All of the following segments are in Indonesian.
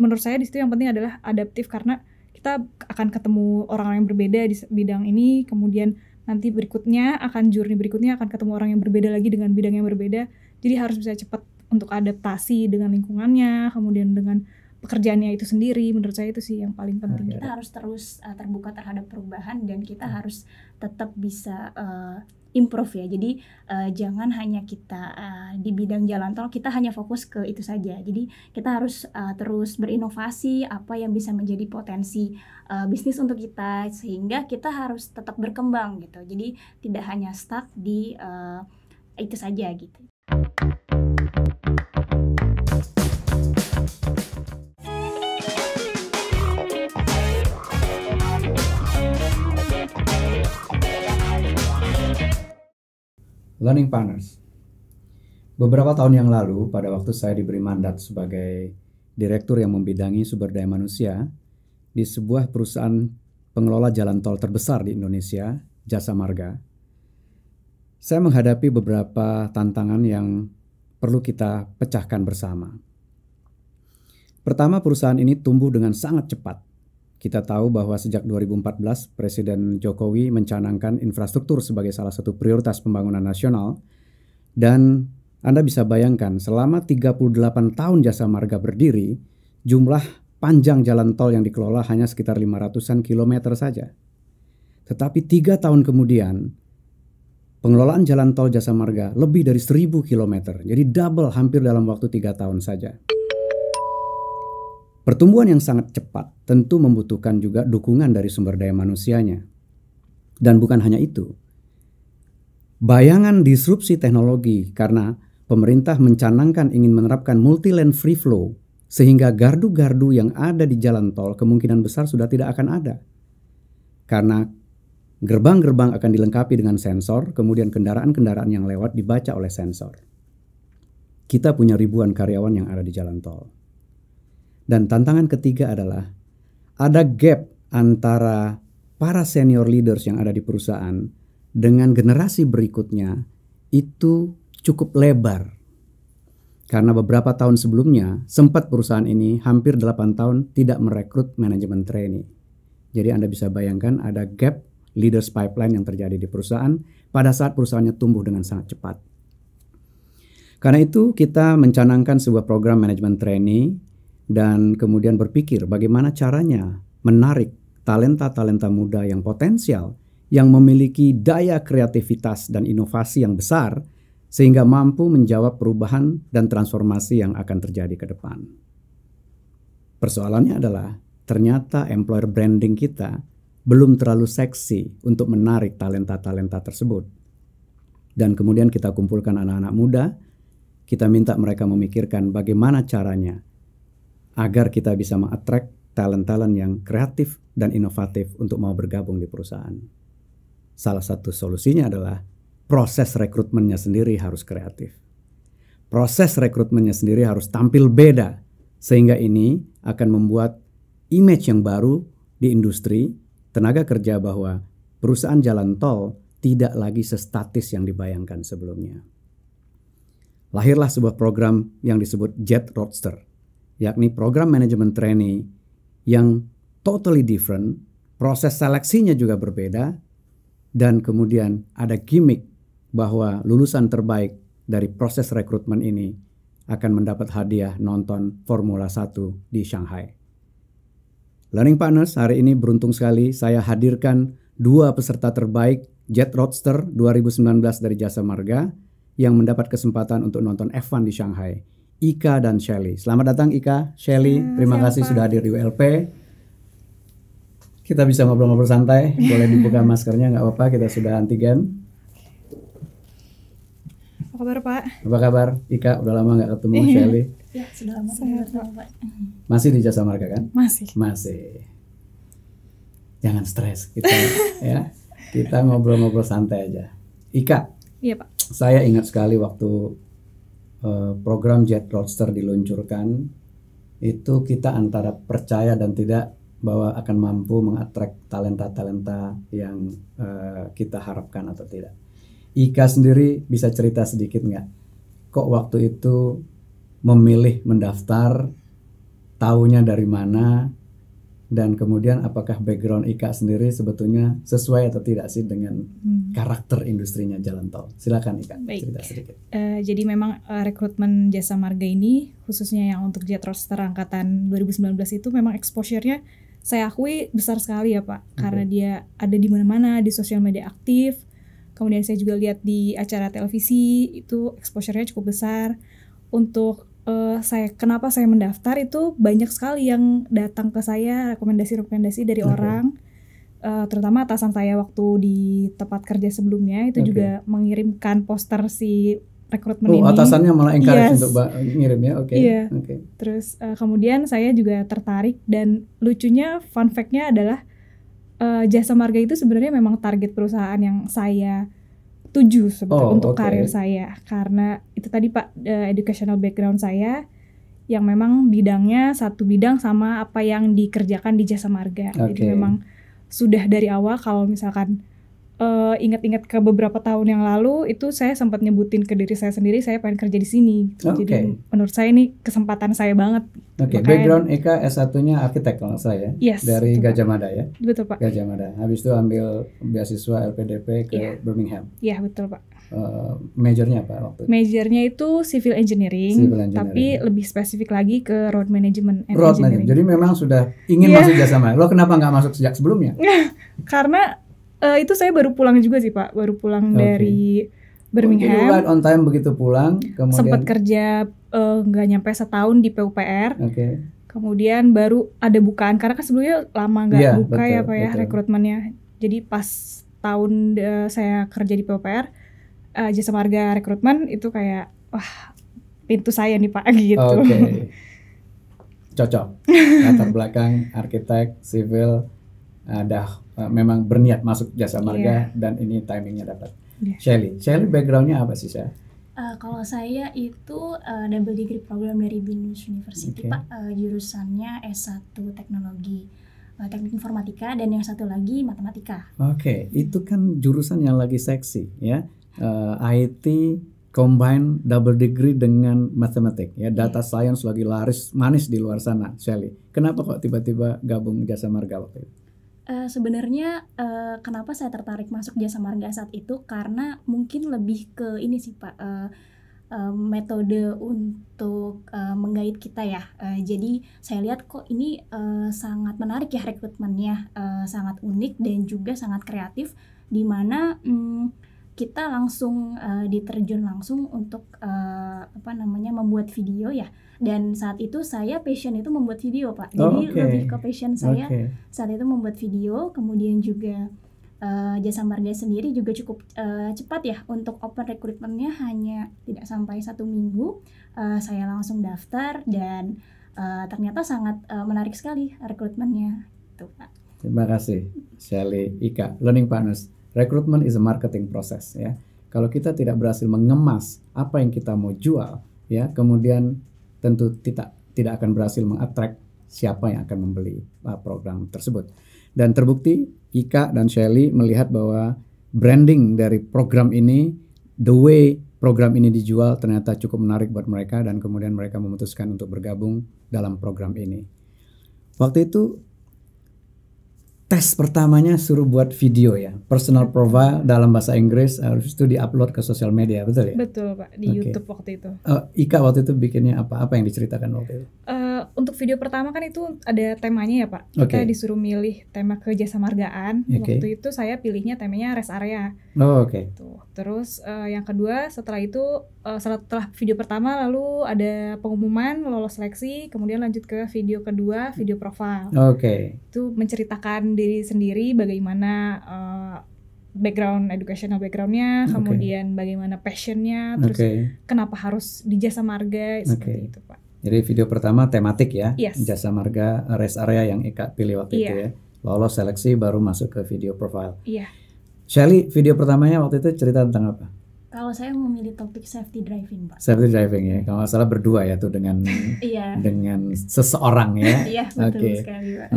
menurut saya di situ yang penting adalah adaptif, karena kita akan ketemu orang-orang yang berbeda di bidang ini, kemudian nanti berikutnya journey berikutnya akan ketemu orang yang berbeda lagi dengan bidang yang berbeda. Jadi harus bisa cepat untuk adaptasi dengan lingkungannya, kemudian dengan pekerjaannya itu sendiri. Menurut saya itu sih yang paling penting. Kita harus terus terbuka terhadap perubahan, dan kita harus tetap bisa improve ya. Jadi jangan hanya kita di bidang jalan tol kita hanya fokus ke itu saja. Jadi kita harus terus berinovasi apa yang bisa menjadi potensi bisnis untuk kita, sehingga kita harus tetap berkembang gitu. Jadi tidak hanya stuck di itu saja gitu. Learning Partners. Beberapa tahun yang lalu, pada waktu saya diberi mandat sebagai direktur yang membidangi sumber daya manusia di sebuah perusahaan pengelola jalan tol terbesar di Indonesia, Jasa Marga, saya menghadapi beberapa tantangan yang perlu kita pecahkan bersama. Pertama, perusahaan ini tumbuh dengan sangat cepat. Kita tahu bahwa sejak 2014, Presiden Jokowi mencanangkan infrastruktur sebagai salah satu prioritas pembangunan nasional. Dan Anda bisa bayangkan, selama 38 tahun Jasa Marga berdiri, jumlah panjang jalan tol yang dikelola hanya sekitar 500-an kilometer saja. Tetapi 3 tahun kemudian, pengelolaan jalan tol Jasa Marga lebih dari 1.000 kilometer. Jadi double hampir dalam waktu 3 tahun saja. Pertumbuhan yang sangat cepat tentu membutuhkan juga dukungan dari sumber daya manusianya. Dan bukan hanya itu. Bayangan disrupsi teknologi karena pemerintah mencanangkan ingin menerapkan multi-lane free flow, sehingga gardu-gardu yang ada di jalan tol kemungkinan besar sudah tidak akan ada. Karena gerbang-gerbang akan dilengkapi dengan sensor, kemudian kendaraan-kendaraan yang lewat dibaca oleh sensor. Kita punya ribuan karyawan yang ada di jalan tol. Dan tantangan ketiga adalah ada gap antara para senior leaders yang ada di perusahaan dengan generasi berikutnya itu cukup lebar. Karena beberapa tahun sebelumnya sempat perusahaan ini hampir 8 tahun tidak merekrut manajemen trainee. Jadi Anda bisa bayangkan ada gap leaders pipeline yang terjadi di perusahaan pada saat perusahaannya tumbuh dengan sangat cepat. Karena itu kita mencanangkan sebuah program manajemen trainee dan kemudian berpikir bagaimana caranya menarik talenta-talenta muda yang potensial, yang memiliki daya kreativitas dan inovasi yang besar, sehingga mampu menjawab perubahan dan transformasi yang akan terjadi ke depan. Persoalannya adalah ternyata employer branding kita belum terlalu seksi untuk menarik talenta-talenta tersebut. Dan kemudian kita kumpulkan anak-anak muda, kita minta mereka memikirkan bagaimana caranya agar kita bisa meng-attract talent-talent yang kreatif dan inovatif untuk mau bergabung di perusahaan. Salah satu solusinya adalah proses rekrutmennya sendiri harus kreatif. Proses rekrutmennya sendiri harus tampil beda, sehingga ini akan membuat image yang baru di industri tenaga kerja bahwa perusahaan jalan tol tidak lagi sestatis yang dibayangkan sebelumnya. Lahirlah sebuah program yang disebut Jet Roadster, yakni program manajemen trainee yang totally different, proses seleksinya juga berbeda, dan kemudian ada gimmick bahwa lulusan terbaik dari proses rekrutmen ini akan mendapat hadiah nonton Formula 1 di Shanghai. Learning Partners, hari ini beruntung sekali saya hadirkan 2 peserta terbaik Jet Roadster 2019 dari Jasa Marga yang mendapat kesempatan untuk nonton F1 di Shanghai. Ika dan Shelly. Selamat datang Ika, Shelly. Terima kasih sudah hadir di ULP. Kita bisa ngobrol-ngobrol santai. Boleh dibuka maskernya, nggak apa-apa. Kita sudah antigen. Apa kabar Pak? Apa kabar Ika? Udah lama nggak ketemu Shelly. Ya, sudah lama ketemu Pak. Masih di Jasa Marga kan? Masih. Jangan stres kita ya. Kita ngobrol-ngobrol santai aja. Ika. Iya Pak. Saya ingat sekali waktu program Jet Roadster diluncurkan, itu kita antara percaya dan tidak bahwa akan mampu mengattract talenta-talenta yang kita harapkan atau tidak. Ika sendiri bisa cerita sedikit nggak? Kok waktu itu memilih mendaftar taunya dari mana, dan kemudian apakah background Ika sendiri sebetulnya sesuai atau tidak sih dengan karakter industrinya jalan tol. Silakan Ika, Baik. cerita sedikit. Jadi memang rekrutmen Jasa Marga ini, khususnya yang untuk Jet Roadster angkatan 2019 itu memang exposure-nya saya akui besar sekali ya Pak, karena dia ada di mana-mana, di sosial media aktif. Kemudian saya juga lihat di acara televisi itu exposure-nya cukup besar. Untuk kenapa saya mendaftar itu banyak sekali yang datang ke saya, rekomendasi dari orang, terutama atasan saya waktu di tempat kerja sebelumnya itu juga mengirimkan poster si rekrutmen ini. Atasannya malah encourage untuk ngirim ya, oke. Terus kemudian saya juga tertarik, dan lucunya fun fact-nya adalah Jasa Marga itu sebenarnya memang target perusahaan yang saya tuju sebetulnya untuk karir saya, karena itu tadi Pak, educational background saya yang memang bidangnya satu bidang sama apa yang dikerjakan di Jasa Marga. Jadi memang sudah dari awal kalau misalkan ingat-ingat ke beberapa tahun yang lalu itu saya sempat nyebutin ke diri saya sendiri saya pengen kerja di sini. Jadi menurut saya ini kesempatan saya banget. Background Eka S1-nya arsitek kalau saya dari Gajah Mada ya. Betul Pak. Gajah Mada. Habis itu ambil beasiswa LPDP ke Birmingham. Iya betul Pak. Majornya apa waktu itu? Majornya itu civil engineering, tapi lebih spesifik lagi ke road management and engineering. Jadi memang sudah ingin masuk Jasa Marga. Lo kenapa nggak masuk sejak sebelumnya? Karena itu saya baru pulang juga sih Pak, baru pulang dari Birmingham. Jadi right on time begitu pulang, kemudian sempat kerja nggak nyampe setahun di PUPR. Kemudian baru ada bukaan karena kan sebelumnya lama nggak buka ya Pak ya rekrutmennya. Jadi pas tahun saya kerja di PUPR, Jasa Marga rekrutmen itu kayak wah pintu saya nih Pak gitu. Cocok. Latar belakang arsitek, sivil, memang berniat masuk Jasa Marga dan ini timingnya dapat. Shelly backgroundnya apa sih saya? Kalau saya itu double degree program dari BINUS University Pak, jurusannya S1 teknologi teknik informatika dan yang satu lagi matematika. Itu kan jurusan yang lagi seksi ya, IT combine double degree dengan matematik ya, data science lagi laris manis di luar sana. Shelly, kenapa kok tiba-tiba gabung Jasa Marga waktu itu? Sebenarnya kenapa saya tertarik masuk Jasa Marga saat itu karena mungkin lebih ke ini sih Pak, metode untuk menggait kita ya. Jadi saya lihat kok ini sangat menarik ya rekrutmennya, sangat unik dan juga sangat kreatif, di mana kita langsung diterjun langsung untuk membuat video ya. Dan saat itu saya passion itu membuat video Pak. Jadi lebih ke passion saya saat itu membuat video. Kemudian juga Jasa Marga sendiri juga cukup cepat ya untuk open recruitment-nya, hanya tidak sampai 1 minggu saya langsung daftar dan ternyata sangat menarik sekali rekrutmennya itu Pak. Terima kasih Shelly Ika, Learning Partners. Recruitment is a marketing process ya. Kalau kita tidak berhasil mengemas apa yang kita mau jual ya, kemudian tentu tidak akan berhasil mengattract siapa yang akan membeli program tersebut. Dan terbukti Ika dan Shelly melihat bahwa branding dari program ini, the way program ini dijual ternyata cukup menarik buat mereka, dan kemudian mereka memutuskan untuk bergabung dalam program ini. Waktu itu tes pertamanya suruh buat video ya, personal profile dalam bahasa Inggris, harus itu diupload ke sosial media, betul ya? Betul Pak, di YouTube waktu itu. Ika waktu itu bikinnya apa yang diceritakan waktu itu? Untuk video pertama kan itu ada temanya ya Pak. Kita disuruh milih tema kejasamargaan. Waktu itu saya pilihnya temanya rest area. Terus yang kedua setelah itu setelah video pertama lalu ada pengumuman lolos seleksi, kemudian lanjut ke video kedua, video profile. Itu menceritakan diri sendiri, bagaimana background educational backgroundnya, kemudian bagaimana passionnya, terus kenapa harus di Jasa Marga seperti itu Pak. Jadi video pertama tematik ya, Jasa Marga rest area yang Ika pilih waktu itu ya. Lolos seleksi baru masuk ke video profile. Shelly, video pertamanya waktu itu cerita tentang apa? Kalau saya memilih topik safety driving Pak. Safety driving ya, kalau nggak salah berdua ya tuh dengan dengan seseorang ya. Iya betul sekali Pak.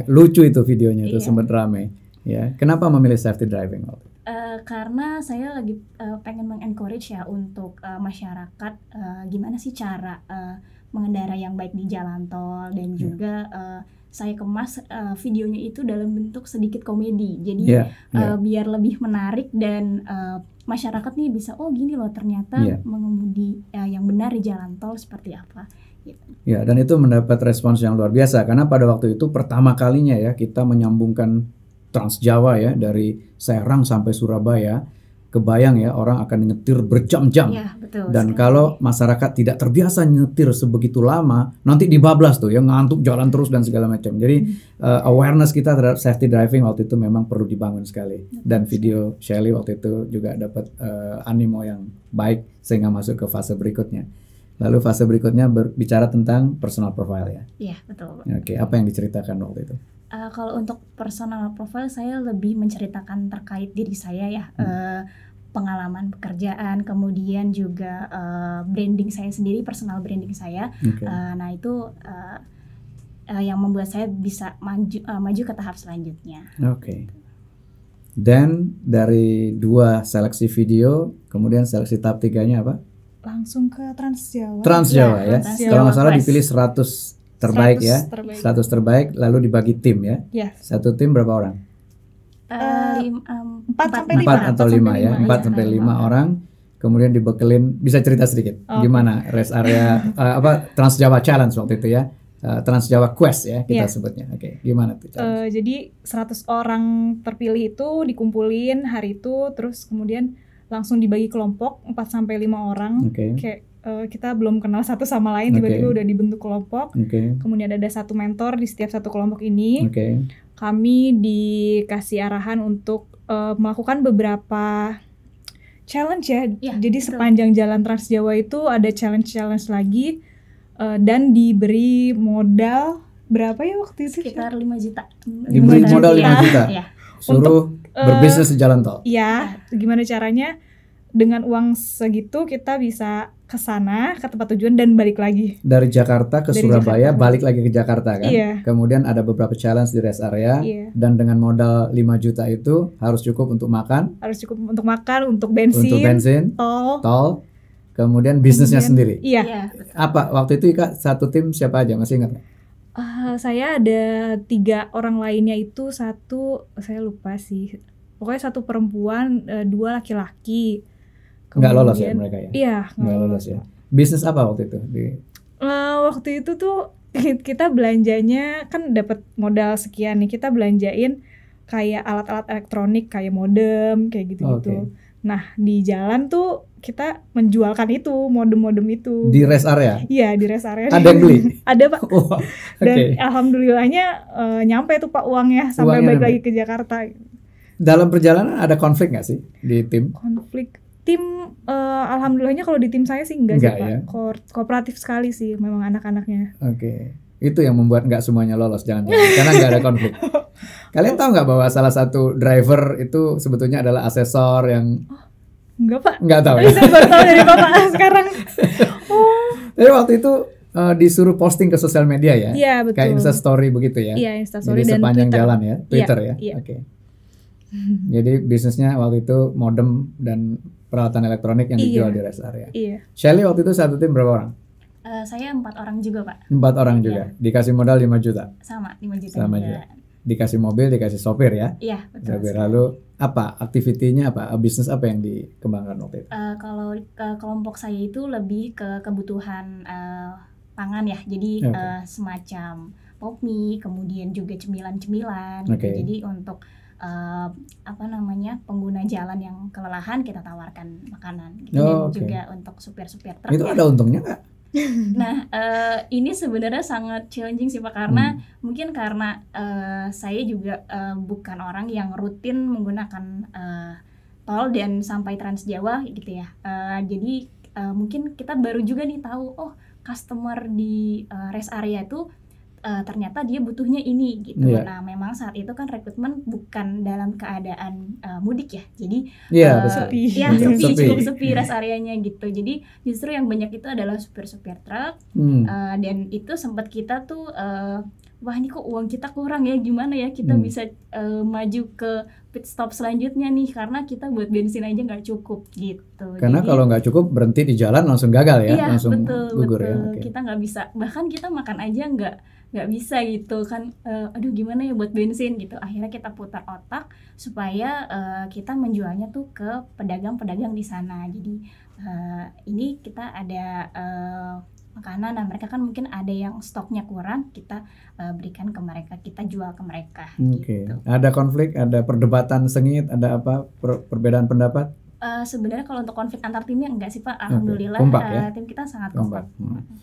Lucu itu videonya tuh, sempat ramai. Ya, kenapa memilih safety driving waktu itu? Karena saya lagi pengen mengencourage ya untuk masyarakat, gimana sih cara mengendarai yang baik di jalan tol, dan juga saya kemas videonya itu dalam bentuk sedikit komedi. Jadi biar lebih menarik dan masyarakat nih bisa, oh gini loh ternyata mengemudi yang benar di jalan tol seperti apa. Gitu. Ya, dan itu mendapat respons yang luar biasa karena pada waktu itu pertama kalinya ya kita menyambungkan Trans Jawa ya dari Serang sampai Surabaya. Kebayang ya orang akan nyetir berjam-jam. Ya, betul, dan kalau masyarakat tidak terbiasa nyetir sebegitu lama, nanti dibablas tuh ya, ngantuk jalan terus dan segala macam. Jadi awareness kita terhadap safety driving waktu itu memang perlu dibangun sekali. Dan video Shelly waktu itu juga dapat animo yang baik sehingga masuk ke fase berikutnya. Lalu fase berikutnya berbicara tentang personal profile ya. Iya, betul. Oke, apa yang diceritakan waktu itu? Kalau untuk personal profile saya lebih menceritakan terkait diri saya ya, pengalaman pekerjaan, kemudian juga branding saya sendiri, personal branding saya. Nah itu yang membuat saya bisa maju ke tahap selanjutnya. Oke. Dan dari 2 seleksi video, kemudian seleksi tahap 3-nya apa? Langsung ke Trans Jawa. Trans Jawa ya. Kalau nggak salah dipilih 100 terbaik 100 ya. terbaik. 100 terbaik lalu dibagi tim ya. Satu tim berapa orang? 4 sampai 5. 4 atau 5 ya. 4 sampai 5 orang. Kemudian dibekelin, bisa cerita sedikit gimana rest area Trans Jawa Challenge waktu itu ya. Trans Jawa Quest ya kita sebutnya. Oke, gimana tuh? Jadi 100 orang terpilih itu dikumpulin hari itu, terus kemudian langsung dibagi kelompok 4 sampai 5 orang. Kayak kita belum kenal satu sama lain, tiba-tiba udah dibentuk kelompok. Kemudian ada satu mentor di setiap satu kelompok ini. Kami dikasih arahan untuk melakukan beberapa challenge ya. Jadi betul. Sepanjang jalan Trans Jawa itu ada challenge lagi, dan diberi modal berapa ya waktu itu? Sekitar 5 juta. Diberi modal 5 juta. Suruh berbisnis di jalan tol. Iya, gimana caranya? Dengan uang segitu kita bisa ke sana, ke tempat tujuan dan balik lagi. Dari Jakarta ke Surabaya, balik lagi ke Jakarta kan. Kemudian ada beberapa challenge di rest area, dan dengan modal 5 juta itu harus cukup untuk makan. Harus cukup untuk makan, untuk bensin, tol. Kemudian bisnisnya sendiri. Iya. Apa waktu itu Kak, satu tim siapa aja, masih ingat? Saya ada 3 orang lainnya, itu satu saya lupa sih. Pokoknya 1 perempuan, 2 laki-laki. Nggak lolos ya mereka ya? Iya, nggak lolos ya. Bisnis apa waktu itu? Waktu itu tuh kita belanjanya kan dapat modal sekian nih, kita belanjain kayak alat-alat elektronik kayak modem kayak gitu-gitu. Nah di jalan tuh kita menjualkan itu modem-modem itu di rest area. Iya, di rest area. Ada yang beli? Ada Pak. Dan alhamdulillahnya nyampe tuh Pak uangnya sampai balik lagi ke Jakarta. Dalam perjalanan ada konflik nggak sih di tim? Konflik tim, alhamdulillahnya kalau di tim saya sih enggak sih Pak. Ya? Kooperatif sekali sih memang anak-anaknya. Itu yang membuat nggak semuanya lolos, jangan-jangan karena nggak ada konflik. Kalian tahu nggak bahwa salah satu driver itu sebetulnya adalah asesor yang enggak Pak. Nggak tahu ya? Saya baru tahu dari Bapak sekarang. Tapi waktu itu disuruh posting ke sosial media ya? Iya, betul. Kayak Instastory begitu ya? Iya, Instastory dan sepanjang Twitter. Jalan ya? Twitter ya? Iya. Jadi bisnisnya waktu itu modem dan peralatan elektronik yang dijual di rest area. Shelly waktu itu satu tim berapa orang? Saya 4 orang juga Pak. 4 orang juga. Dikasih modal 5 juta? Sama 5 juta sama juga. Dikasih mobil, dikasih sopir ya? Iya, betul. Sopir. Lalu apa aktivitinya, apa bisnis apa yang dikembangkan waktu itu? Kalau kelompok saya itu lebih ke kebutuhan pangan ya. Jadi semacam pop mie, kemudian juga cemilan-cemilan gitu. Jadi untuk pengguna jalan yang kelelahan kita tawarkan makanan gitu. Dan juga untuk supir-supir truk. Itu ada untungnya nggak? Nah ini sebenarnya sangat challenging sih Pak, karena mungkin karena saya juga bukan orang yang rutin menggunakan tol dan sampai Trans Jawa gitu ya. Jadi mungkin kita baru juga nih tahu, oh customer di rest area itu ternyata dia butuhnya ini gitu. Nah memang saat itu kan rekrutmen bukan dalam keadaan mudik ya, jadi cukup sepi rest areanya gitu. Jadi justru yang banyak itu adalah supir-supir truk, dan itu sempat kita tuh wah ini kok uang kita kurang ya, gimana ya kita bisa maju ke pit stop selanjutnya nih, karena kita buat bensin aja nggak cukup gitu. Karena Jadi, kalau nggak cukup berhenti di jalan langsung gagal ya, iya, langsung betul, gugur ya. betul. Kita nggak bisa, bahkan kita makan aja nggak bisa gitu kan. Aduh gimana ya buat bensin gitu. Akhirnya kita putar otak supaya kita menjualnya tuh ke pedagang-pedagang di sana. Jadi ini kita ada makanan, dan mereka kan mungkin ada yang stoknya kurang, kita berikan ke mereka, kita jual ke mereka. Oke. Gitu. Ada konflik, ada perdebatan sengit, ada apa perbedaan pendapat? Sebenarnya kalau untuk konflik antar timnya enggak sih Pak, alhamdulillah. Kompak, ya? Tim kita sangat kompak.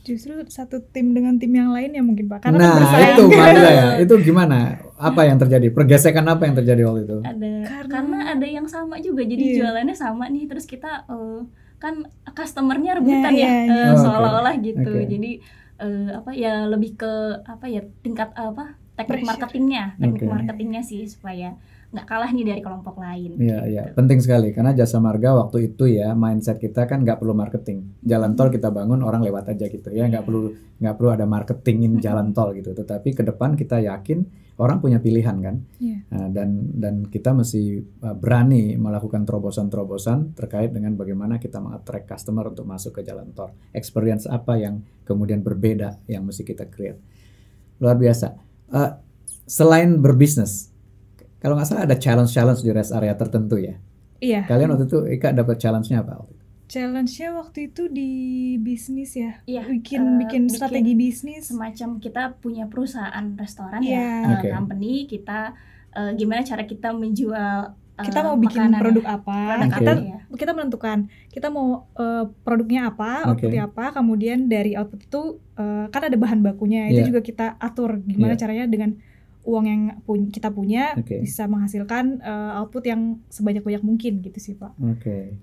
Justru satu tim dengan tim yang lain ya mungkin Pak, karena Nah bersaing. itu Mandra ya, itu gimana? Apa yang terjadi? Pergesekan apa yang terjadi waktu itu? Karena ada yang sama juga, jadi Iya. jualannya sama nih, terus kita kan customernya rebutan Iya, ya, iya. seolah-olah gitu. Oke. Jadi apa ya, lebih ke apa ya, tingkat apa teknik Pressure. Oke. marketingnya sih, supaya nggak kalah nih dari kelompok lain. Iya, iya, penting sekali karena Jasa Marga waktu itu ya mindset kita kan nggak perlu marketing, jalan tol kita bangun orang lewat aja gitu ya, nggak perlu ada marketingin jalan tol gitu. Tetapi ke depan kita yakin orang punya pilihan kan. Iya. Nah, dan kita mesti berani melakukan terobosan-terobosan terkait dengan bagaimana kita meng-attract customer untuk masuk ke jalan tol. Experience apa yang kemudian berbeda yang mesti kita create. Luar biasa. Selain berbisnis, kalau nggak salah ada challenge di rest area tertentu ya. Iya. Kalian waktu itu Ika dapat challenge-nya apa? Challenge-nya waktu itu di bisnis ya. Iya, Bikin strategi bisnis. Semacam kita punya perusahaan restoran Iya. ya, Oke. company kita, gimana cara kita menjual Kita mau bikin makanan produk ya. apa, Produk apa ya? kita menentukan kita mau produknya apa, outputnya apa, kemudian dari output itu kan ada bahan bakunya, Iya. itu juga kita atur gimana Iya. caranya dengan uang yang kita punya Oke. bisa menghasilkan output yang sebanyak-banyak mungkin gitu sih Pak. Oke.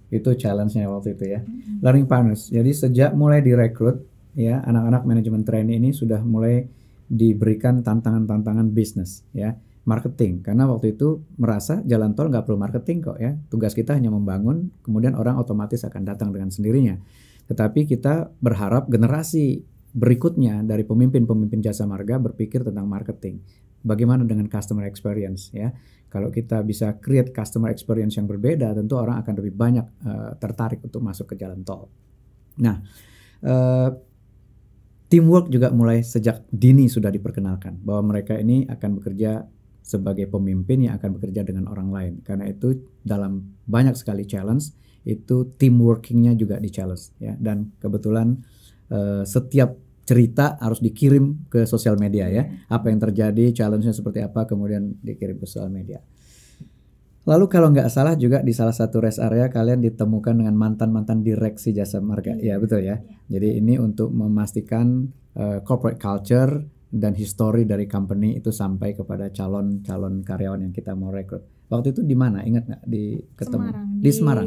Itu challenge-nya waktu itu ya. Learning partners. Jadi sejak mulai direkrut ya, anak-anak manajemen trainee ini sudah mulai diberikan tantangan-tantangan bisnis ya. Marketing, karena waktu itu merasa jalan tol nggak perlu marketing kok ya. Tugas kita hanya membangun, kemudian orang otomatis akan datang dengan sendirinya. Tetapi kita berharap generasi berikutnya dari pemimpin-pemimpin jasa marga berpikir tentang marketing. Bagaimana dengan customer experience ya? Kalau kita bisa create customer experience yang berbeda, tentu orang akan lebih banyak tertarik untuk masuk ke jalan tol. Nah, teamwork juga mulai sejak dini sudah diperkenalkan bahwa mereka ini akan bekerja sebagai pemimpin yang akan bekerja dengan orang lain. Karena itu dalam banyak sekali challenge itu teamworkingnya juga di challenge ya. Dan kebetulan setiap cerita harus dikirim ke sosial media ya. Apa yang terjadi, challenge-nya seperti apa, kemudian dikirim ke sosial media. Lalu kalau nggak salah juga di salah satu rest area kalian ditemukan dengan mantan-mantan direksi jasa marga. Ya betul ya. Jadi ini untuk memastikan corporate culture dan history dari company itu sampai kepada calon-calon karyawan yang kita mau rekrut. Waktu itu di mana? Ingat nggak? Di ketemu Semarang. di Semarang.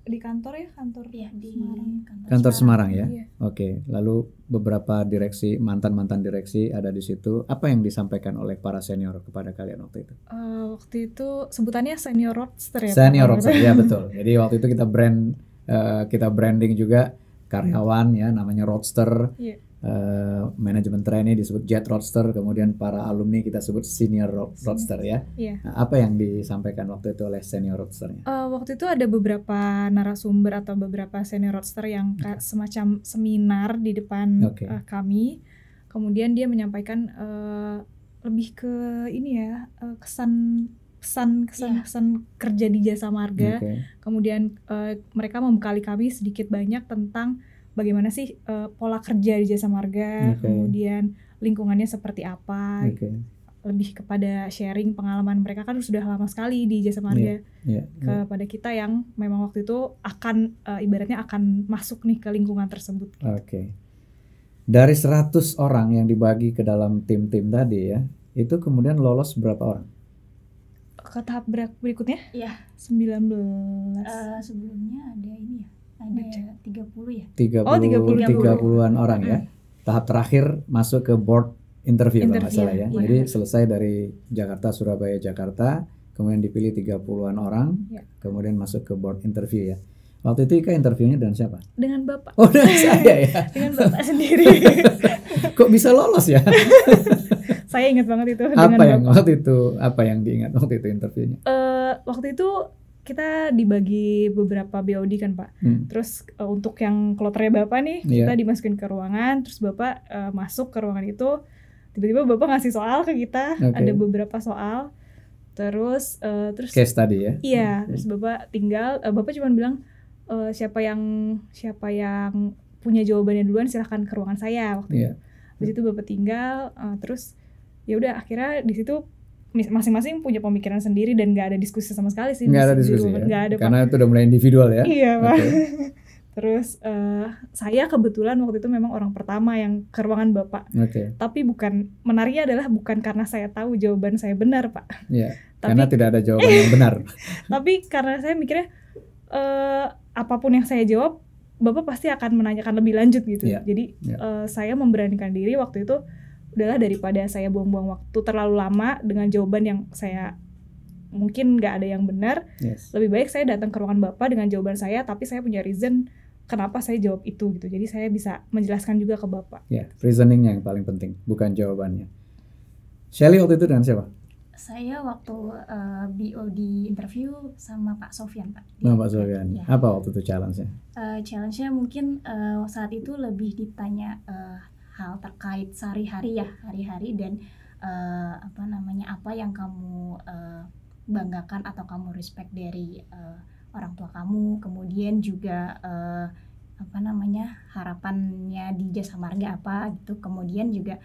Di kantor ya, kantor. Iya, di Semarang. Kantor Semarang ya. Iya. Oke. Lalu beberapa direksi, mantan-mantan direksi ada di situ. Apa yang disampaikan oleh para senior kepada kalian waktu itu? Waktu itu sebutannya senior roadster ya. Senior Pak? roadster, ya betul. Jadi waktu itu kita branding juga karyawan ya, namanya roadster. Iya. Manajemen trainee disebut jet roadster, kemudian para alumni kita sebut senior roadster ya. Iya. Nah, apa yang disampaikan waktu itu oleh senior roadsternya? Waktu itu ada beberapa narasumber atau beberapa senior roadster yang semacam seminar di depan Oke. kami. Kemudian dia menyampaikan lebih ke ini ya, kesan kerja di jasa marga. Oke. Kemudian mereka membekali kami sedikit banyak tentang bagaimana sih pola kerja di jasa marga, Oke. kemudian lingkungannya seperti apa. Oke. Lebih kepada sharing pengalaman mereka, kan sudah lama sekali di jasa marga. Iya. Kepada kita yang memang waktu itu akan ibaratnya akan masuk nih ke lingkungan tersebut. Oke. Dari 100 orang yang dibagi ke dalam tim-tim tadi ya, itu kemudian lolos berapa orang? Ke tahap berikutnya Iya. 19. Sebelumnya ada ini ya, ada 30 ya. 30-an orang ya. Tahap terakhir masuk ke board interview kalau nggak salah ya. Iya. Jadi selesai dari Jakarta, Surabaya, Jakarta, kemudian dipilih 30-an orang, Ya. kemudian masuk ke board interview ya. Waktu itu Ika interviewnya dengan siapa? Dengan Bapak. Oh, dengan saya ya. Dengan Bapak sendiri. Kok bisa lolos ya? Saya ingat banget itu Apa yang Bapak. apa yang diingat waktu itu interviewnya? Waktu itu kita dibagi beberapa BOD kan Pak. Terus untuk yang kloternya Bapak nih, kita dimasukin ke ruangan, terus Bapak masuk ke ruangan itu, tiba-tiba Bapak ngasih soal ke kita, ada beberapa soal, terus case tadi ya? Iya, terus Bapak Bapak cuma bilang siapa yang punya jawabannya duluan silahkan ke ruangan saya waktu itu. Habis itu Bapak tinggal, terus ya udah akhirnya di situ masing-masing punya pemikiran sendiri dan nggak ada diskusi sama sekali sih. Nggak ada diskusi ya? Nggak ada, karena Pak. Itu udah mulai individual ya? Iya Pak. Terus saya kebetulan waktu itu memang orang pertama yang ke ruangan Bapak. Tapi menariknya adalah bukan karena saya tahu jawaban saya benar Pak. Iya. Karena tidak ada jawaban yang benar. Tapi karena saya mikirnya apapun yang saya jawab Bapak pasti akan menanyakan lebih lanjut gitu. Jadi saya memberanikan diri waktu itu, udahlah daripada saya buang-buang waktu terlalu lama dengan jawaban yang saya mungkin nggak ada yang benar, lebih baik saya datang ke ruangan Bapak dengan jawaban saya, tapi saya punya reason kenapa saya jawab itu gitu. Jadi saya bisa menjelaskan juga ke Bapak. Reasoningnya yang paling penting, bukan jawabannya. Shelly waktu itu dengan siapa? Saya waktu BOD interview sama Pak Sofyan Pak. Pak Sofyan. Apa waktu itu challenge-nya? Challenge-nya mungkin saat itu lebih ditanya hal terkait hari-hari dan apa yang kamu banggakan atau kamu respect dari orang tua kamu, kemudian juga harapannya di Jasa Marga apa gitu, kemudian juga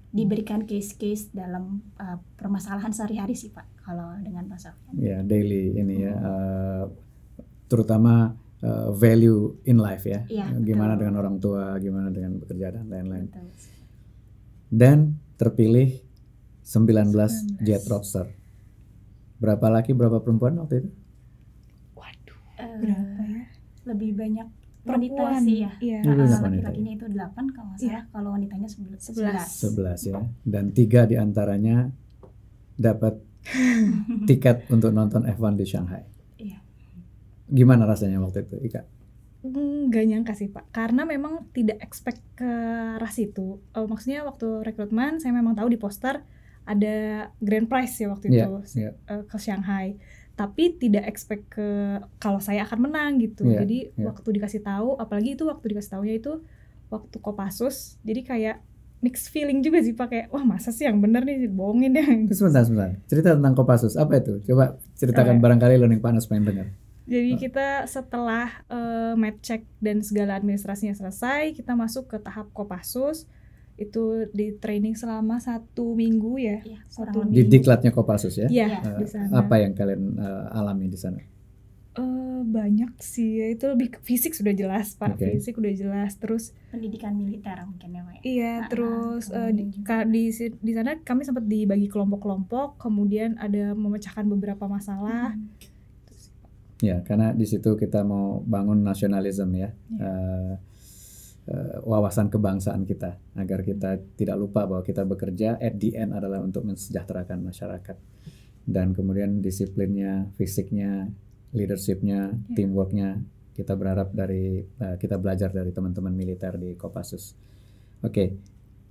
diberikan case-case dalam permasalahan sehari-hari sih Pak kalau dengan Pak Sofyan. Ya, daily ini ya, terutama value in life ya. Gimana dengan orang tua, gimana dengan bekerja dan lain-lain. Dan terpilih 19 jet roadster. Berapa laki, berapa perempuan waktu itu? Waduh, berapa ya? Lebih banyak perempuan wanita sih ya. Laki-lakinya itu 8 kalau nggak salah, kalau wanitanya 11 ya. Dan 3 diantaranya dapat tiket untuk nonton F1 di Shanghai. Gimana rasanya waktu itu, Ika? Nggak nyangka sih Pak, karena memang tidak expect ke ras itu. Maksudnya waktu rekrutmen saya memang tahu di poster ada grand prize ya waktu itu ke Shanghai, tapi tidak expect kalau saya akan menang gitu. Jadi waktu dikasih tahu, apalagi itu waktu dikasih tahunya itu waktu Kopassus, jadi kayak mixed feeling juga sih Pak, kayak wah masa sih yang bener nih, bohongin deh. Sebentar, cerita tentang Kopassus, apa itu? Coba ceritakan, barangkali lo yang panas pengen dengar. Jadi kita setelah med check dan segala administrasinya selesai, kita masuk ke tahap Kopassus. Itu di training selama 1 minggu ya. Di diklatnya Kopassus ya? Iya, di sana. Apa yang kalian alami di sana? Banyak sih ya, itu lebih fisik sudah jelas Pak. Fisik udah jelas, terus pendidikan militer mungkin ya Pak. Iya, terus di sana kami sempat dibagi kelompok-kelompok, kemudian ada memecahkan beberapa masalah. Ya, karena di situ kita mau bangun nasionalisme ya, wawasan kebangsaan kita, agar kita tidak lupa bahwa kita bekerja at the end adalah untuk mensejahterakan masyarakat. Dan kemudian disiplinnya, fisiknya, leadershipnya, teamworknya, kita berharap kita belajar dari teman-teman militer di Kopassus. Oke.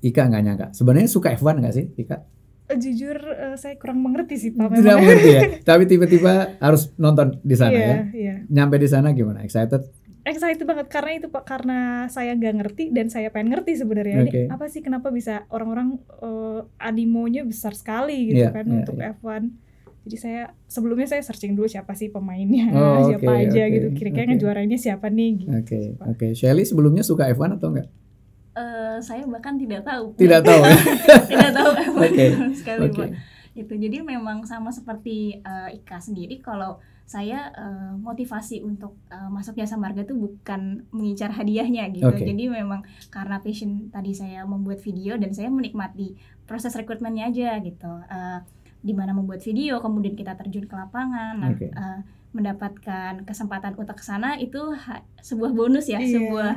Ika nggak nyangka, sebenarnya suka F1 nggak sih Ika? Jujur saya kurang mengerti sih Pak. Tidak mengerti ya, tapi tiba-tiba harus nonton di sana ya. Nyampe di sana gimana? Excited banget karena itu Pak, karena saya nggak ngerti dan saya pengen ngerti sebenarnya. Ini apa sih, kenapa bisa orang-orang animonya besar sekali gitu untuk F1. Jadi sebelumnya saya searching dulu siapa sih pemainnya, siapa aja gitu, kira-kira ngejuarainnya siapa nih gitu. Oke. Shelly sebelumnya suka F1 atau enggak? Saya bahkan tidak tahu. Tidak tahu ya? Tidak tahu sekali Pak. Itu jadi memang sama seperti Ika sendiri, kalau saya motivasi untuk masuk Jasa Marga tuh bukan mengincar hadiahnya gitu. Jadi memang karena passion tadi saya membuat video dan saya menikmati proses rekrutmennya aja gitu. Di mana membuat video, kemudian kita terjun ke lapangan. Mendapatkan kesempatan untuk kesana itu sebuah bonus ya, sebuah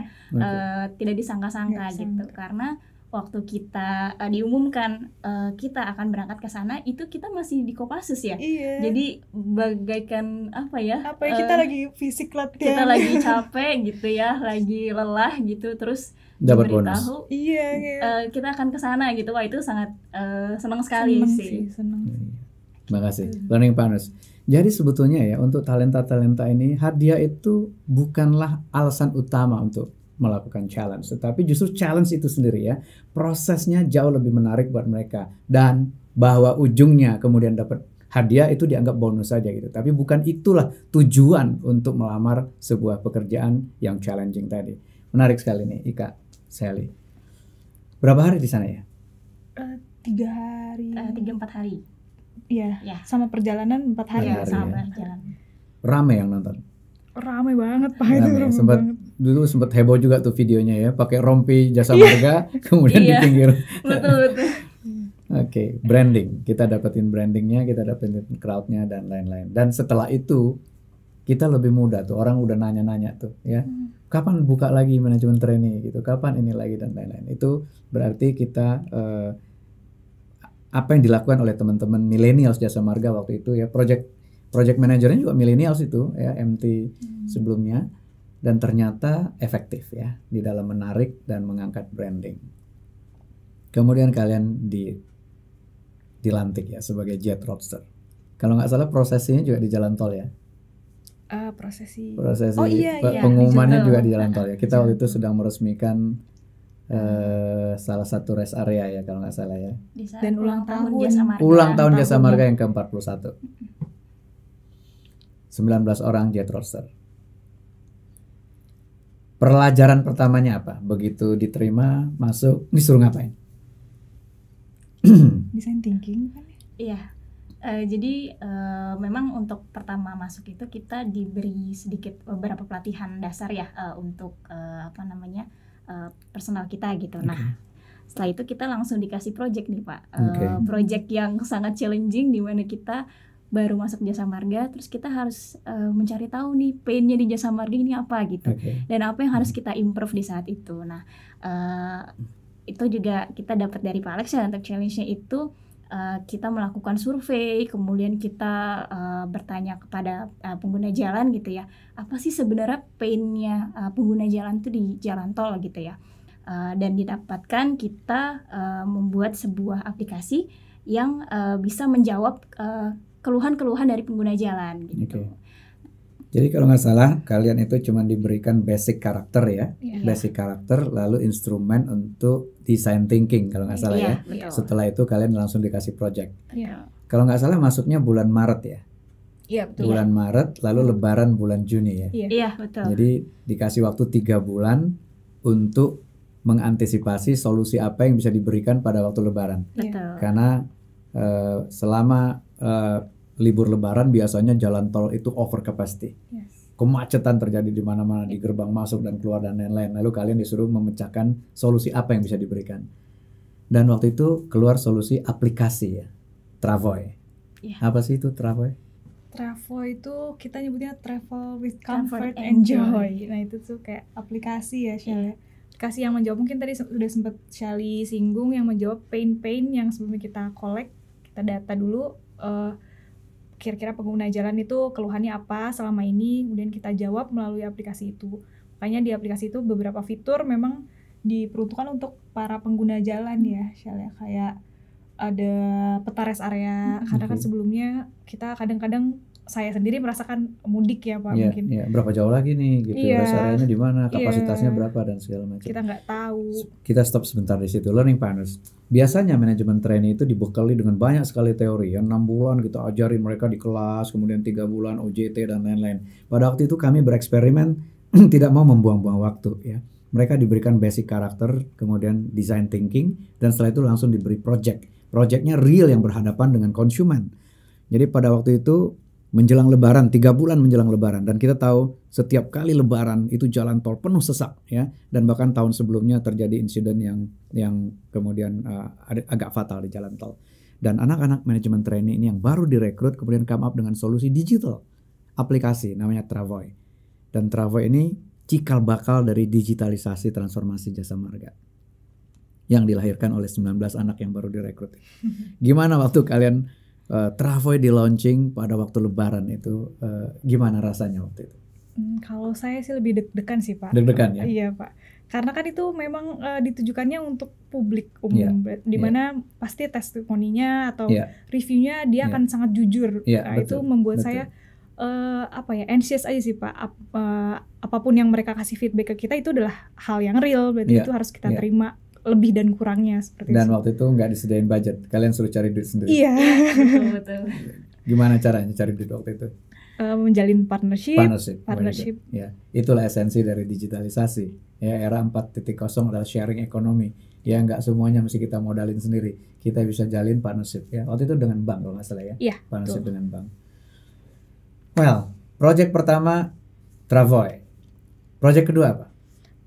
tidak disangka-sangka gitu. Karena waktu kita diumumkan kita akan berangkat ke sana, itu kita masih di Kopassus ya. Iya. Jadi bagaikan apa ya? Kita lagi fisik latihan. Kita lagi capek gitu ya, lagi lelah gitu, terus Dapat diberitahu Iya. kita akan ke sana gitu. Wah, itu sangat senang sekali sih. Senang. Terima kasih. Learning Partners. Jadi sebetulnya ya untuk talenta-talenta ini hadiah itu bukanlah alasan utama untuk melakukan challenge, tetapi justru challenge itu sendiri ya, prosesnya jauh lebih menarik buat mereka, dan bahwa ujungnya kemudian dapat hadiah itu dianggap bonus saja gitu. Tapi bukan itulah tujuan untuk melamar sebuah pekerjaan yang challenging tadi. Menarik sekali nih Ika, Sally. Berapa hari di sana ya? 3 hari. 3-4 hari. Iya. Ya. Sama perjalanan 4 hari. Iya, Sama ya. berjalan. Rame yang nonton. Rame banget Pak, itu rame banget. Dulu sempat heboh juga tuh videonya ya, pakai rompi Jasa Marga kemudian di pinggir. Betul. Oke, branding. Kita dapetin brandingnya, kita dapetin crowdnya dan lain-lain. Dan setelah itu kita lebih mudah tuh, orang udah nanya-nanya tuh ya, kapan buka lagi manajemen training gitu, kapan ini lagi dan lain-lain. Itu berarti kita apa yang dilakukan oleh teman-teman millennials Jasa Marga waktu itu ya, project manajernya juga millennials itu ya, MT sebelumnya, dan ternyata efektif ya di dalam menarik dan mengangkat branding. Kemudian kalian dilantik ya sebagai Jet Roadster. Kalau nggak salah prosesinya juga di jalan tol ya. Prosesi iya, pengumumannya di jalan juga tol. di jalan tol ya. Kita waktu itu sedang meresmikan salah satu rest area ya kalau nggak salah ya. Di saat Dan ulang tahun Jasa Marga. Ulang tahun Jasa Marga yang ke-41. 19 orang Jet Roadster. Pelajaran pertamanya apa? Begitu diterima, masuk, disuruh ngapain? Design thinking kan? Iya. Jadi memang untuk pertama masuk itu kita diberi sedikit beberapa pelatihan dasar ya untuk personal kita gitu. Nah, setelah itu kita langsung dikasih project nih Pak. Project yang sangat challenging di mana kita baru masuk Jasa Marga, terus kita harus mencari tahu nih pain-nya di Jasa Marga ini apa gitu. Dan apa yang harus kita improve di saat itu. Nah, itu juga kita dapat dari Pak Alex ya, untuk challenge-nya itu kita melakukan survei, kemudian kita bertanya kepada pengguna jalan gitu ya, apa sih sebenarnya pain-nya pengguna jalan tuh di jalan tol gitu ya. Dan didapatkan kita membuat sebuah aplikasi yang bisa menjawab keluhan-keluhan dari pengguna jalan gitu. Jadi kalau nggak salah kalian itu cuma diberikan basic karakter ya, basic karakter, lalu instrumen untuk design thinking kalau nggak salah ya. Betul. Setelah itu kalian langsung dikasih project. Iya. Kalau nggak salah masuknya bulan Maret ya. Iya betul. Bulan Maret, lalu Lebaran bulan Juni ya. Iya betul. Jadi dikasih waktu 3 bulan untuk mengantisipasi solusi apa yang bisa diberikan pada waktu Lebaran. Betul. Karena selama libur Lebaran biasanya jalan tol itu over capacity. Kemacetan terjadi di mana-mana, di gerbang masuk dan keluar dan lain-lain. Lalu kalian disuruh memecahkan solusi apa yang bisa diberikan. Dan waktu itu keluar solusi aplikasi ya, Travoy. Apa sih itu Travoy? Travoy itu kita nyebutnya travel with comfort and joy. Nah itu tuh kayak aplikasi ya Shelly. Aplikasi yang menjawab, mungkin tadi sudah sempat Shelly singgung, yang menjawab pain-pain yang sebelumnya kita collect, kita data dulu. Kira-kira pengguna jalan itu keluhannya apa selama ini, kemudian kita jawab melalui aplikasi itu. Makanya di aplikasi itu beberapa fitur memang diperuntukkan untuk para pengguna jalan ya, misalnya kayak ada peta rest area, karena kan sebelumnya kita kadang-kadang saya sendiri merasakan mudik ya Pak, mungkin. Iya, berapa jauh lagi nih gitu, rest areanya di mana, kapasitasnya berapa dan segala macam. Kita nggak tahu. Kita stop sebentar di situ. Learning Partners. Biasanya manajemen training itu dibekali dengan banyak sekali teori. Yang 6 bulan kita ajarin mereka di kelas, kemudian 3 bulan OJT dan lain-lain. Pada waktu itu kami bereksperimen tidak mau membuang-buang waktu ya. Mereka diberikan basic karakter, kemudian design thinking, dan setelah itu langsung diberi project. Projectnya real yang berhadapan dengan konsumen. Jadi pada waktu itu menjelang Lebaran, 3 bulan menjelang Lebaran, dan kita tahu setiap kali Lebaran itu jalan tol penuh sesak ya, dan bahkan tahun sebelumnya terjadi insiden yang kemudian agak fatal di jalan tol. Dan anak-anak manajemen training ini yang baru direkrut kemudian come up dengan solusi digital, aplikasi namanya Travoy. Dan Travoy ini cikal bakal dari digitalisasi transformasi Jasa Marga. yang dilahirkan oleh 19 anak yang baru direkrut. Gimana waktu kalian Travoy di launching pada waktu Lebaran itu, gimana rasanya waktu itu? Kalau saya sih lebih deg-degan sih Pak. Deg-degan ya? Iya Pak. Karena kan itu memang ditujukannya untuk publik umum, dimana pasti testimoninya atau reviewnya dia akan sangat jujur. Nah, itu membuat saya anxious aja sih Pak. Apapun yang mereka kasih feedback ke kita itu adalah hal yang real, berarti itu harus kita terima lebih dan kurangnya seperti itu. Dan waktu itu nggak disediain budget, kalian suruh cari duit sendiri. Iya. Betul. Gimana caranya cari duit waktu itu? Menjalin partnership. Ya, itulah esensi dari digitalisasi. Ya, era 4.0 adalah sharing ekonomi. Ya, nggak semuanya mesti kita modalin sendiri. Kita bisa jalin partnership. Ya, waktu itu dengan bank kalau nggak salah ya. Iya. Partnership dengan bank. Well, project pertama Travoy. Project kedua apa?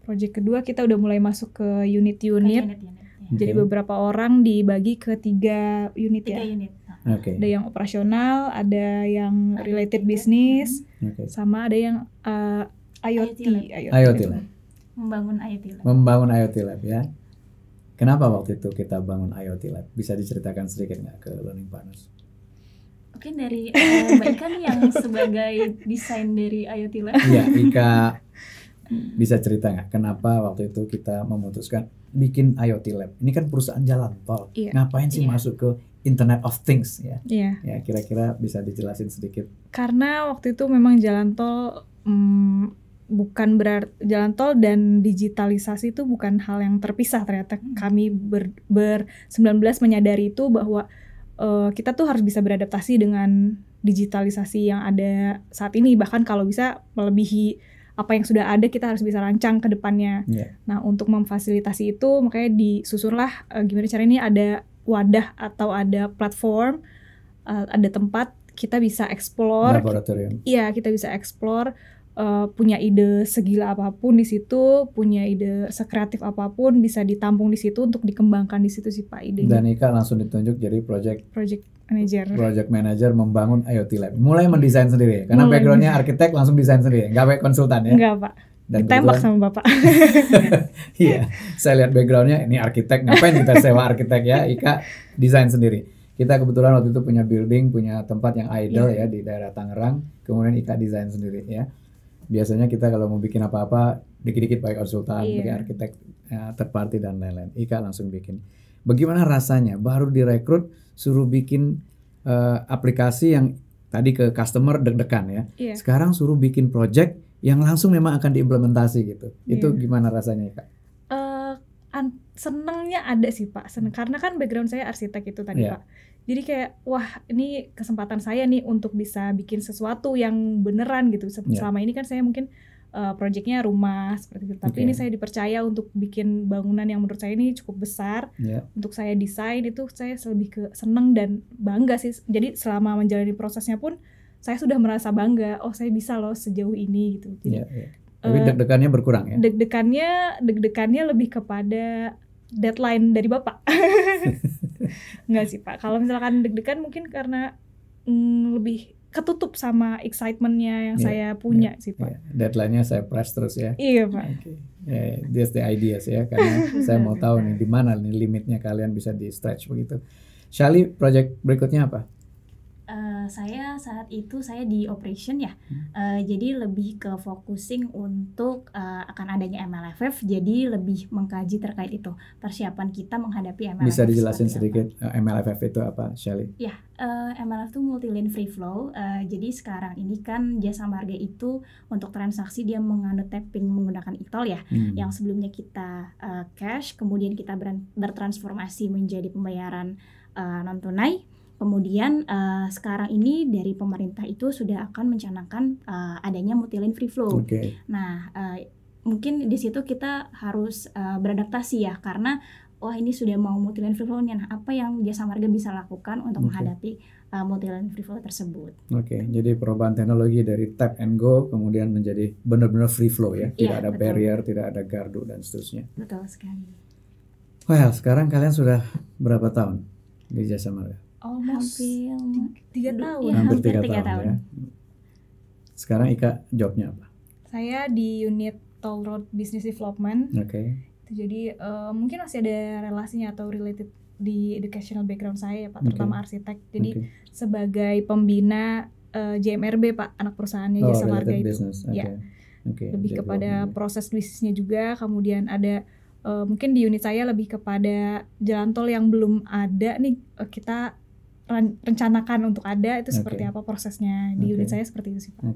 Project kedua kita udah mulai masuk ke unit-unit. Jadi beberapa orang dibagi ke 3 unit ya. 3 unit. Ada yang operasional, ada yang related business, sama ada yang IoT Lab. Membangun IoT Lab ya. Kenapa waktu itu kita bangun IoT Lab? Bisa diceritakan sedikit nggak ke Learning Partners? Oke, dari Mbak Ika nih yang sebagai desain dari IoT Lab. Iya, Ika bisa cerita nggak kenapa waktu itu kita memutuskan bikin IoT Lab? Ini kan perusahaan jalan tol. Ngapain sih masuk ke Internet of Things ya? Ya, kira-kira bisa dijelasin sedikit. Karena waktu itu memang jalan tol bukan berarti jalan tol dan digitalisasi itu bukan hal yang terpisah. Ternyata kami ber-19 menyadari itu bahwa kita tuh harus bisa beradaptasi dengan digitalisasi yang ada saat ini, bahkan kalau bisa melebihi apa yang sudah ada, kita harus bisa rancang ke depannya. Nah, untuk memfasilitasi itu makanya disusunlah gimana caranya ini ada wadah atau ada platform, ada tempat kita bisa explore. Laboratorium. Iya, kita bisa explore, punya ide segila apapun di situ, punya ide sekreatif apapun bisa ditampung di situ untuk dikembangkan di situ sih Pak idenya. Dan Ika langsung ditunjuk jadi project manager membangun IoT Lab. Mulai mendesain sendiri, karena backgroundnya arsitek, langsung desain sendiri, nggak pakai konsultan ya? Enggak Pak, ditembak sama Bapak. Iya, saya lihat backgroundnya ini arsitek, ngapain kita sewa arsitek ya? Ika desain sendiri. Kita kebetulan waktu itu punya building, punya tempat yang idle ya di daerah Tangerang, kemudian Ika desain sendiri ya. Biasanya kita kalau mau bikin apa-apa dikit-dikit pakai konsultan, pakai arsitek third party dan lain-lain. Ika langsung bikin. Bagaimana rasanya baru direkrut suruh bikin aplikasi yang tadi ke customer deg-degan ya. Sekarang suruh bikin project yang langsung memang akan diimplementasi gitu. Itu gimana rasanya Kak? Senengnya ada sih Pak. Karena kan background saya arsitek itu tadi Pak. Jadi kayak wah ini kesempatan saya nih untuk bisa bikin sesuatu yang beneran gitu. Selama ini kan saya mungkin projectnya rumah seperti itu. Tapi ini saya dipercaya untuk bikin bangunan yang menurut saya ini cukup besar. Untuk saya desain itu saya lebih ke seneng dan bangga sih. Jadi selama menjalani prosesnya pun saya sudah merasa bangga. Oh saya bisa loh sejauh ini gitu. Jadi, tapi deg-degannya berkurang ya? Deg-degannya lebih kepada deadline dari Bapak. Enggak sih Pak. Kalau misalkan deg-degan mungkin karena lebih ketutup sama excitementnya yang saya punya sih Pak. Deadline-nya saya press terus ya. Iya Pak. That's the ideas ya. Karena saya mau tahu nih di mana nih limitnya kalian bisa di stretch begitu. Shali, project berikutnya apa? Saya saat itu saya di operation ya, jadi lebih ke focusing untuk akan adanya MLFF, jadi lebih mengkaji terkait itu persiapan kita menghadapi MLFF. Bisa dijelasin sedikit MLFF itu apa, Shali? Ya, MLFF itu multi lane free flow. Jadi sekarang ini kan Jasa Marga itu untuk transaksi dia menganut tapping menggunakan e-tol ya, yang sebelumnya kita cash, kemudian kita bertransformasi menjadi pembayaran non tunai. Kemudian sekarang ini dari pemerintah itu sudah akan mencanangkan adanya multi-lane free flow. Nah, mungkin di situ kita harus beradaptasi ya, karena wah ini sudah mau multi-lane free flow nih. Nah, apa yang Jasa Marga bisa lakukan untuk menghadapi multi-lane free flow tersebut? Jadi perubahan teknologi dari tap and go kemudian menjadi benar-benar free flow ya, tidak ada barrier, tidak ada gardu dan seterusnya. Betul sekali. Well, sekarang kalian sudah berapa tahun di Jasa Marga? Almost 3 tahun. Ya, hampir 3 tahun ya. Sekarang Ika jobnya apa? Saya di unit Toll Road Business Development. Jadi mungkin masih ada relasinya atau related di educational background saya ya Pak, terutama arsitek. Jadi sebagai pembina JMRB Pak, anak perusahaannya Jasa Marga itu. Business. Ya. Lebih kepada proses bisnisnya juga, kemudian ada mungkin di unit saya lebih kepada jalan tol yang belum ada nih, kita rencanakan untuk ada, itu seperti apa prosesnya di unit saya, seperti itu sih Pak.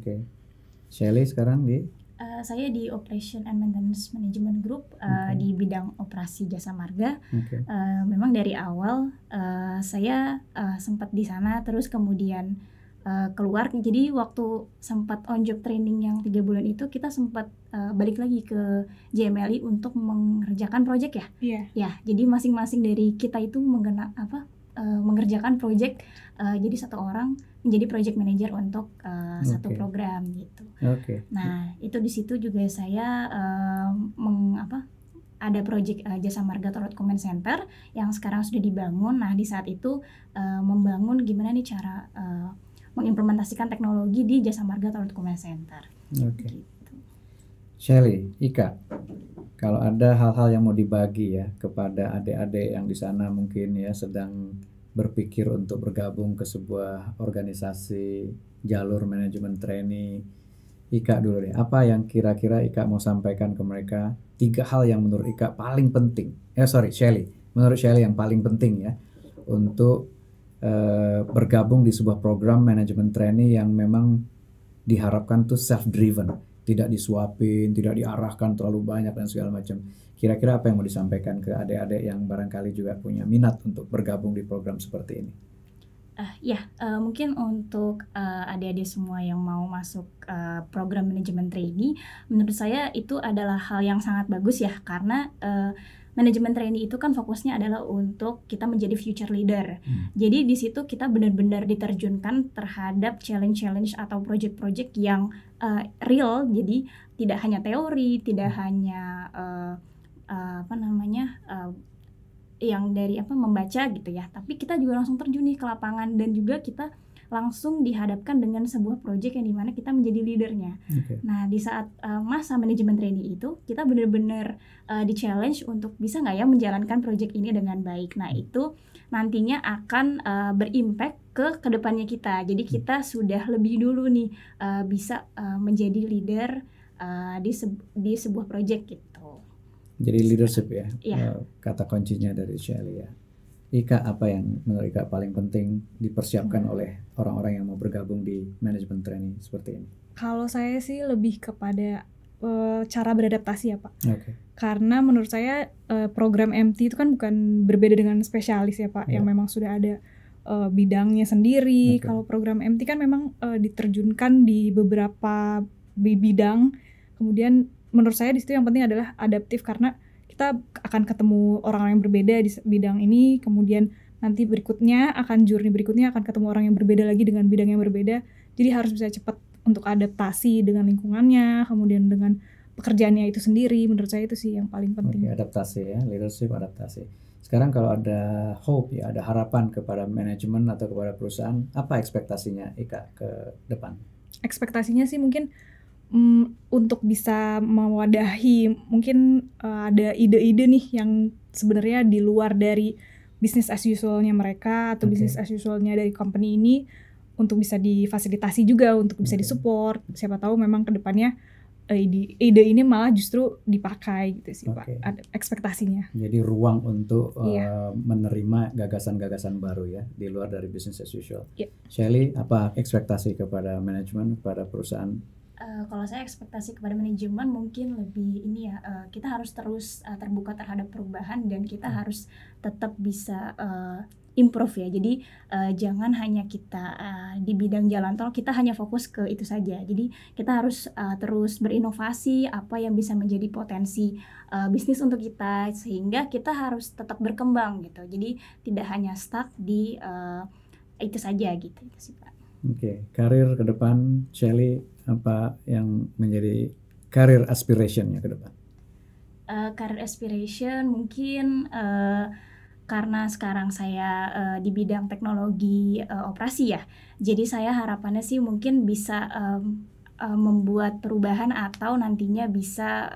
Shelly sekarang di? Saya di Operation and Maintenance Management Group di bidang operasi Jasa Marga. Memang dari awal saya sempat di sana, terus kemudian keluar. Jadi waktu sempat on job training yang 3 bulan itu, kita sempat balik lagi ke JMLI untuk mengerjakan proyek ya. Ya, jadi masing-masing dari kita itu mengerjakan proyek. Jadi satu orang menjadi project manager untuk satu program gitu. Nah, itu di situ juga saya ada project Jasa Marga Toll Road Command Center yang sekarang sudah dibangun. Nah, di saat itu membangun gimana nih cara mengimplementasikan teknologi di Jasa Marga Toll Road Command Center. Gitu. Shelly, Ika, kalau ada hal-hal yang mau dibagi ya kepada adik-adik yang di sana mungkin ya sedang berpikir untuk bergabung ke sebuah organisasi jalur manajemen trainee, Ika dulu deh. Apa yang kira-kira Ika mau sampaikan ke mereka? 3 hal yang menurut Ika paling penting. Shelly. Menurut Shelly yang paling penting ya untuk bergabung di sebuah program manajemen trainee yang memang diharapkan tuh self-driven, tidak disuapin, tidak diarahkan terlalu banyak dan segala macam. Kira-kira apa yang mau disampaikan ke adik-adik yang barangkali juga punya minat untuk bergabung di program seperti ini? Mungkin untuk adik-adik semua yang mau masuk program manajemen trainee, menurut saya itu adalah hal yang sangat bagus ya, karena manajemen trainee itu kan fokusnya adalah untuk kita menjadi future leader. Jadi di situ kita benar-benar diterjunkan terhadap challenge-challenge atau project-project yang real. Jadi tidak hanya teori, tidak hanya yang dari membaca gitu ya, tapi kita juga langsung terjun nih ke lapangan, dan juga kita langsung dihadapkan dengan sebuah proyek yang dimana kita menjadi leadernya. Nah, di saat masa manajemen trainee itu kita benar-benar di-challenge untuk bisa nggak ya menjalankan proyek ini dengan baik. Nah, itu nantinya akan berimpact ke kedepannya kita. Jadi kita sudah lebih dulu nih bisa menjadi leader di sebuah proyek gitu. Jadi leadership ya, kata kuncinya dari Shelly ya. Ika, apa yang menurut Ika paling penting dipersiapkan oleh orang-orang yang mau bergabung di manajemen trainee seperti ini? Kalau saya sih lebih kepada cara beradaptasi ya Pak. Karena menurut saya program MT itu kan bukan berbeda dengan spesialis ya Pak, yang memang sudah ada bidangnya sendiri. Kalau program MT kan memang diterjunkan di beberapa bidang. Kemudian menurut saya di situ yang penting adalah adaptif, karena kita akan ketemu orang yang berbeda di bidang ini, kemudian nanti journey berikutnya akan ketemu orang yang berbeda lagi dengan bidang yang berbeda. Jadi harus bisa cepat untuk adaptasi dengan lingkungannya, kemudian dengan pekerjaannya itu sendiri. Menurut saya itu sih yang paling penting. Adaptasi ya, leadership adaptasi. Sekarang kalau ada hope ya, ada harapan kepada manajemen atau kepada perusahaan, apa ekspektasinya Ika ke depan? Ekspektasinya sih mungkin untuk bisa mewadahi, mungkin ada ide-ide nih yang sebenarnya di luar dari business as usual-nya mereka atau business as usual-nya dari company ini, untuk bisa difasilitasi juga, untuk bisa disupport. Siapa tahu memang kedepannya ide ini malah justru dipakai gitu sih Pak. Ada ekspektasinya. Jadi ruang untuk menerima gagasan-gagasan baru ya di luar dari business as usual. Shelly, apa ekspektasi kepada manajemen, kepada perusahaan? Kalau saya ekspektasi kepada manajemen mungkin lebih ini ya, kita harus terus terbuka terhadap perubahan, dan kita harus tetap bisa improve ya. Jadi jangan hanya kita di bidang jalan tol kita hanya fokus ke itu saja. Jadi kita harus terus berinovasi apa yang bisa menjadi potensi bisnis untuk kita, sehingga kita harus tetap berkembang gitu. Jadi tidak hanya stuck di itu saja gitu sih Pak. Karir ke depan Shelly, apa yang menjadi karir aspirationnya ke depan? Karir aspiration mungkin karena sekarang saya di bidang teknologi operasi ya, jadi saya harapannya sih mungkin bisa membuat perubahan atau nantinya bisa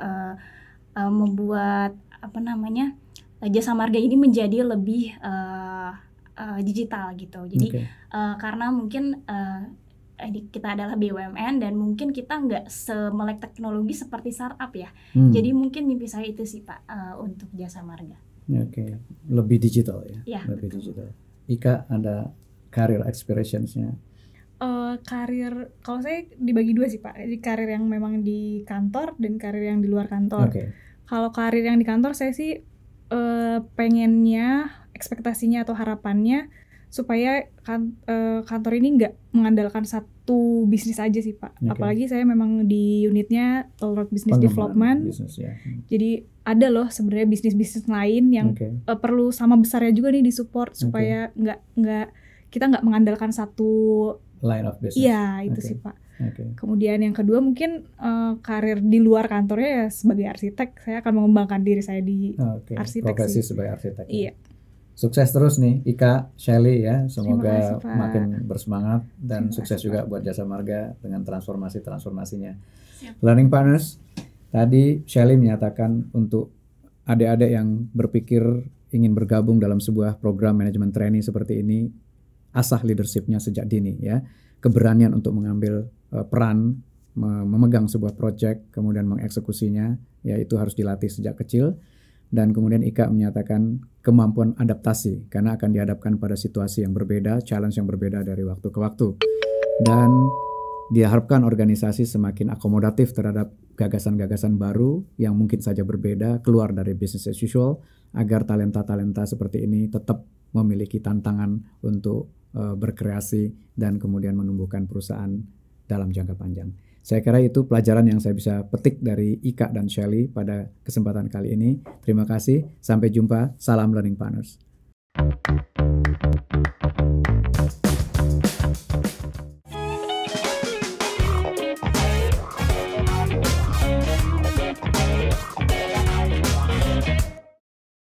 membuat jasa marga ini menjadi lebih digital gitu. Jadi karena mungkin kita adalah BUMN dan mungkin kita nggak semelek teknologi seperti startup ya. Jadi mungkin mimpi saya itu sih Pak, untuk jasa marga. Oke, lebih digital ya. Ya, lebih betul. digital. Ika ada career aspirations-nya? Karir, kalau saya dibagi dua sih Pak. Jadi karir yang memang di kantor dan karir yang di luar kantor. Kalau karir yang di kantor saya sih pengennya, ekspektasinya atau harapannya supaya kantor ini nggak mengandalkan satu bisnis aja sih Pak. Apalagi saya memang di unitnya Toll Road Business Development. Jadi ada loh sebenarnya bisnis-bisnis lain yang perlu sama besarnya juga nih disupport supaya kita nggak mengandalkan satu line of business. Iya, itu sih Pak. Kemudian yang kedua mungkin karir di luar kantornya ya sebagai arsitek. Saya akan mengembangkan diri saya di arsitek. Profesi sebagai arsitek. Iya. Sukses terus nih Ika, Shelly ya. Semoga kasih, makin bersemangat dan sukses juga buat Jasa Marga dengan transformasinya. Learning Partners, tadi Shelly menyatakan untuk adik-adik yang berpikir ingin bergabung dalam sebuah program manajemen training seperti ini, asah leadership-nya sejak dini ya. Keberanian untuk mengambil peran, memegang sebuah project, kemudian mengeksekusinya, ya itu harus dilatih sejak kecil. Dan kemudian Ika menyatakan kemampuan adaptasi karena akan dihadapkan pada situasi yang berbeda, challenge yang berbeda dari waktu ke waktu. Dan diharapkan organisasi semakin akomodatif terhadap gagasan-gagasan baru yang mungkin saja berbeda, keluar dari business as usual, agar talenta-talenta seperti ini tetap memiliki tantangan untuk berkreasi dan kemudian menumbuhkan perusahaan dalam jangka panjang. Saya kira itu pelajaran yang saya bisa petik dari Ika dan Shelly pada kesempatan kali ini. Terima kasih, sampai jumpa. Salam Learning Partners.